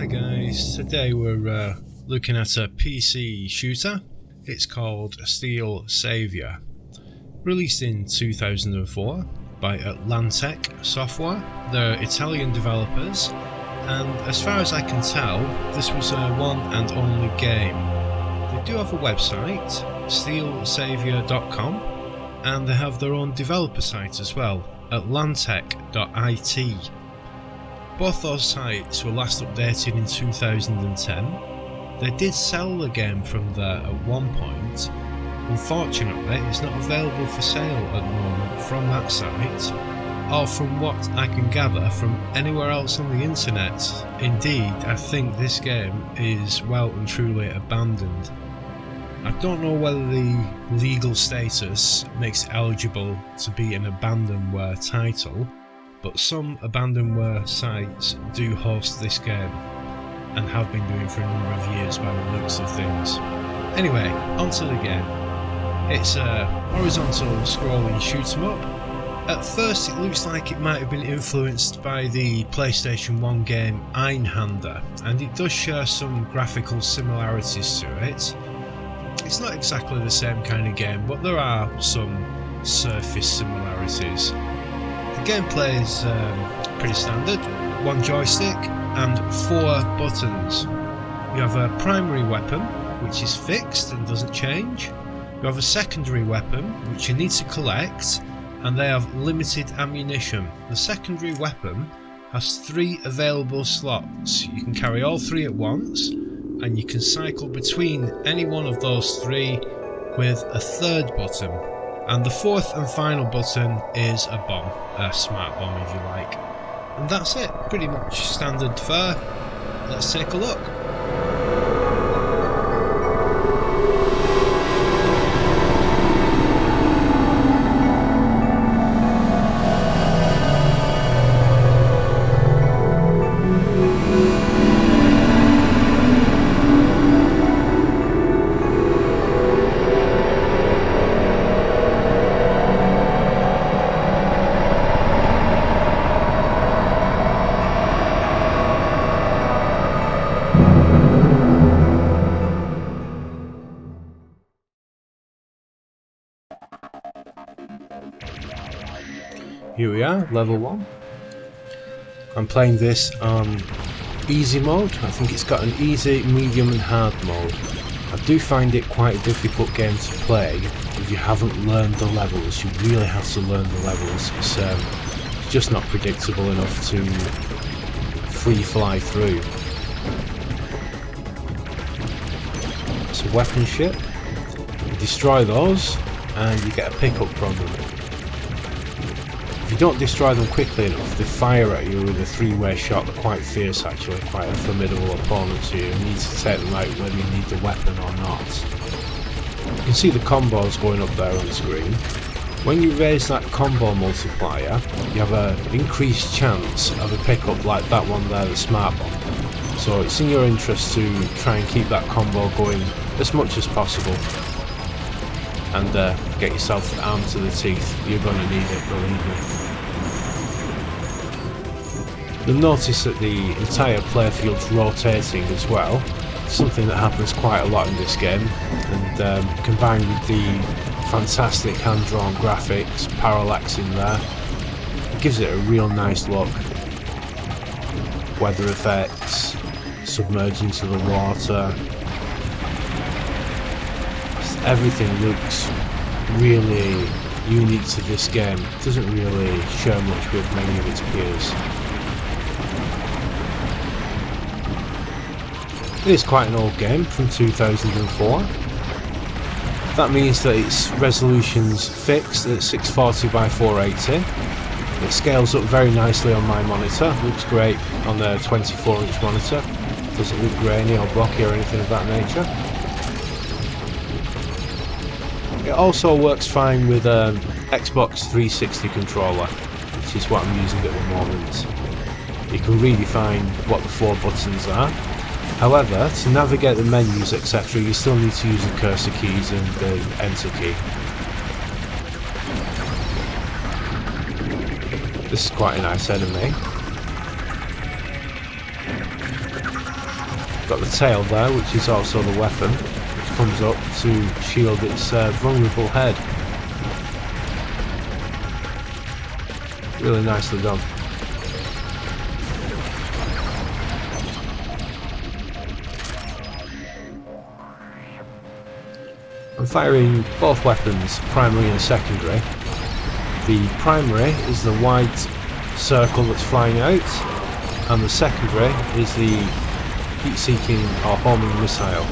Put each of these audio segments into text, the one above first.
Hi guys, today we're looking at a PC shooter. It's called Saviour. Released in 2004 by Atlantic Software. They're Italian developers, and as far as I can tell, this was a one and only game. They do have a website, Saviour.2004.PC, and they have their own developer site as well, Atlantic.IT. Both those sites were last updated in 2010. They did sell the game from there at one point. Unfortunately, it's not available for sale at the moment from that site, or from what I can gather from anywhere else on the internet. Indeed, I think this game is well and truly abandoned. I don't know whether the legal status makes it eligible to be an abandonware title, but some abandonware sites do host this game, and have been doing for a number of years by the looks of things. Anyway, onto the game. It's a horizontal scrolling shoot 'em up. At first it looks like it might have been influenced by the PlayStation 1 game Einhander, and it does share some graphical similarities to it. It's not exactly the same kind of game, but there are some surface similarities. The gameplay is pretty standard. One joystick and 4 buttons. You have a primary weapon, which is fixed and doesn't change. You have a secondary weapon, which you need to collect, and they have limited ammunition. The secondary weapon has 3 available slots. You can carry all 3 at once, and you can cycle between any one of those 3 with a 3rd button. And the 4th and final button is a bomb, a smart bomb if you like. And that's it, pretty much standard fare. Let's take a look. Here we are, level 1. I'm playing this on easy mode. I think it's got an easy, medium and hard mode. I do find it quite a difficult game to play if you haven't learned the levels. You really have to learn the levels. It's just not predictable enough to free fly through. It's a weapon ship. You destroy those and you get a pickup from them. If you don't destroy them quickly enough, they fire at you with a 3-way shot. They're quite fierce actually, quite a formidable opponent to you. You need to take them out whether you need the weapon or not. You can see the combos going up there on the screen. When you raise that combo multiplier, you have an increased chance of a pickup like that one there, the smart bomb. So it's in your interest to try and keep that combo going as much as possible. And get yourself armed to the teeth. You're going to need it, believe me. You'll notice that the entire playfield's rotating as well. Something that happens quite a lot in this game. And combined with the fantastic hand-drawn graphics, parallax in there, it gives it a real nice look. Weather effects, submerging to the water. Everything looks really unique to this game. It doesn't really share much with many of its peers. It is quite an old game from 2004. That means that its resolution's fixed at 640 by 480. It scales up very nicely on my monitor. Looks great on the 24-inch monitor. Doesn't look grainy or blocky or anything of that nature. It also works fine with an Xbox 360 controller, which is what I'm using at the moment. You can redefine what the 4 buttons are. However, to navigate the menus etc, you still need to use the cursor keys and the enter key. This is quite a nice enemy. Got the tail there, which is also the weapon, which comes up to shield its vulnerable head. Really nicely done. I'm firing both weapons, primary and secondary. The primary is the white circle that's flying out, and the secondary is the heat-seeking or homing missile.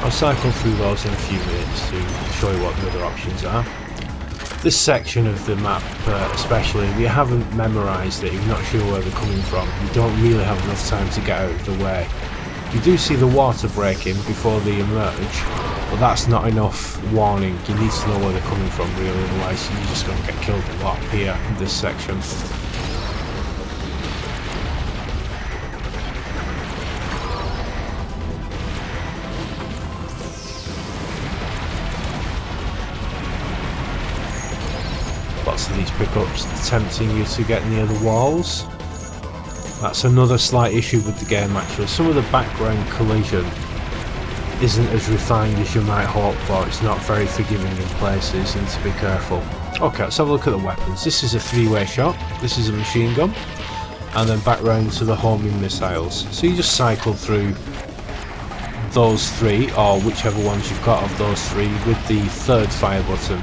I'll cycle through those in a few minutes to show you what the other options are. This section of the map especially, if you haven't memorised it, you're not sure where they're coming from, you don't really have enough time to get out of the way. You do see the water breaking before they emerge, but that's not enough warning. You need to know where they're coming from really, otherwise you're just going to get killed a lot here in this section. Lots of these pickups tempting you to get near the walls. That's another slight issue with the game actually. Some of the background collision isn't as refined as you might hope for. It's not very forgiving in places, and to be careful. Okay, let's have a look at the weapons. This is a three-way shot, this is a machine gun, and then back round to the homing missiles. So you just cycle through those three, or whichever ones you've got of those three, with the third fire button.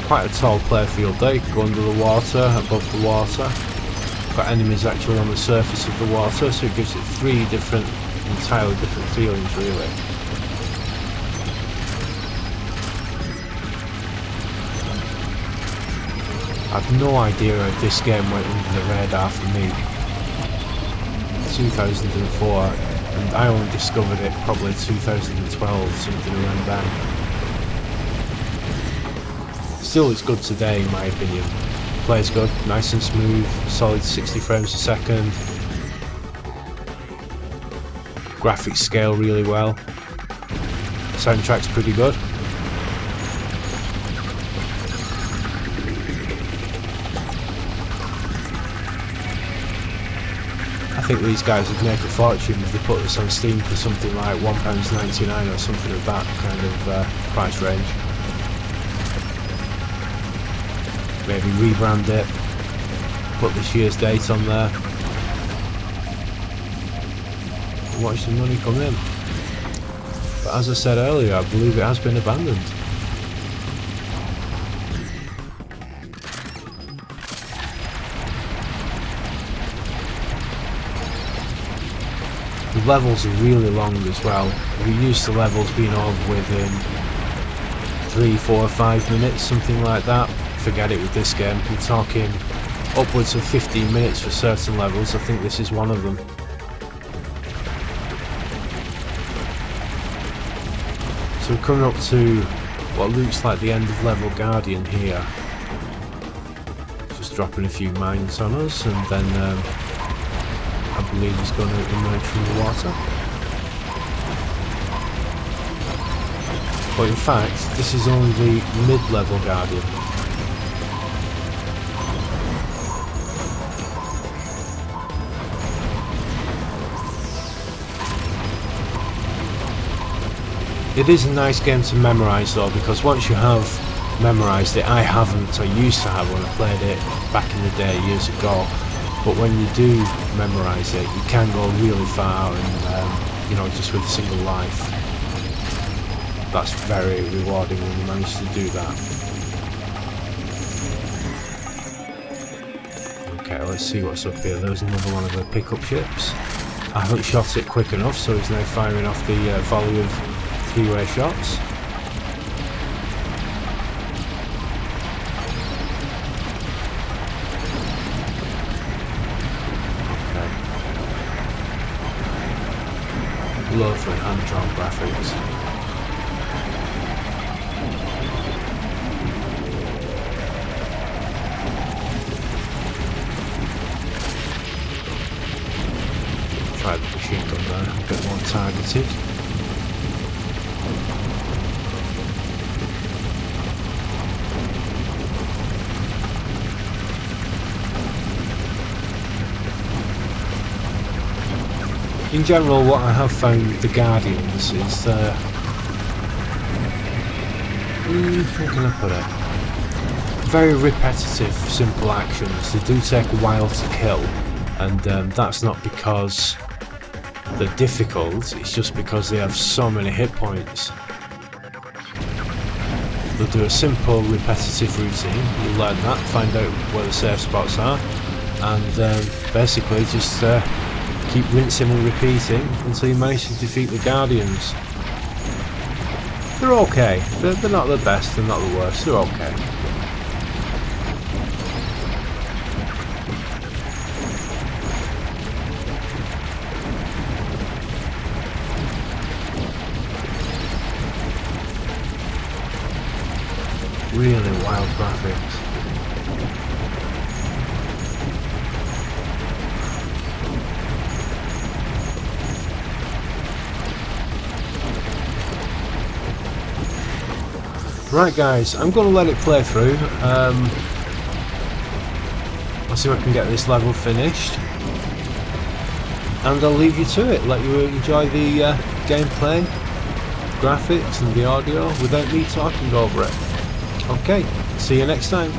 Quite a tall player field there. You can go under the water, above the water. Got enemies actually on the surface of the water, so it gives it three different, entirely different feelings really. I've no idea if this game went under the radar for me. 2004, and I only discovered it probably 2012, something around then. Still, it's good today in my opinion. Plays good, nice and smooth, solid 60 frames a second. Graphics scale really well. Soundtrack's pretty good. I think these guys would make a fortune if they put this on Steam for something like £1.99 or something of that kind of price range. Maybe rebrand it, put this year's date on there, and watch the money come in. But as I said earlier, I believe it has been abandoned. The levels are really long as well. We're used to levels being over within 3, 4, 5 minutes, something like that. Forget it with this game. We're talking upwards of 15 minutes for certain levels. I think this is one of them. So we're coming up to what looks like the end of level Guardian here. Just dropping a few mines on us, and then I believe he's going to emerge from the water. But in fact, this is only the mid-level Guardian. It is a nice game to memorise though, because once you have memorised it, I haven't, I used to have when I played it back in the day years ago, but when you do memorise it, you can go really far, and you know, just with a single life. That's very rewarding when you manage to do that. Okay, let's see what's up here. There's another one of the pickup ships. I haven't shot it quick enough, so he's now firing off the volley of three-way shots. Okay. Lovely hand-drawn graphics. Try the machine gun there, a bit more targeted. In general, what I have found with the Guardians is how can I put it? Very repetitive, simple actions. They do take a while to kill, and that's not because they're difficult, it's just because they have so many hit points. They'll do a simple repetitive routine, you'll learn that, find out where the safe spots are, and basically just keep rinsing and repeating until you manage to defeat the Guardians. They're okay, they're not the best, they're not the worst, they're okay. Really wild graphics. Right guys, I'm going to let it play through. I'll see if I can get this level finished. And I'll leave you to it, let you enjoy the gameplay, graphics and the audio without me talking over it. Okay, see you next time.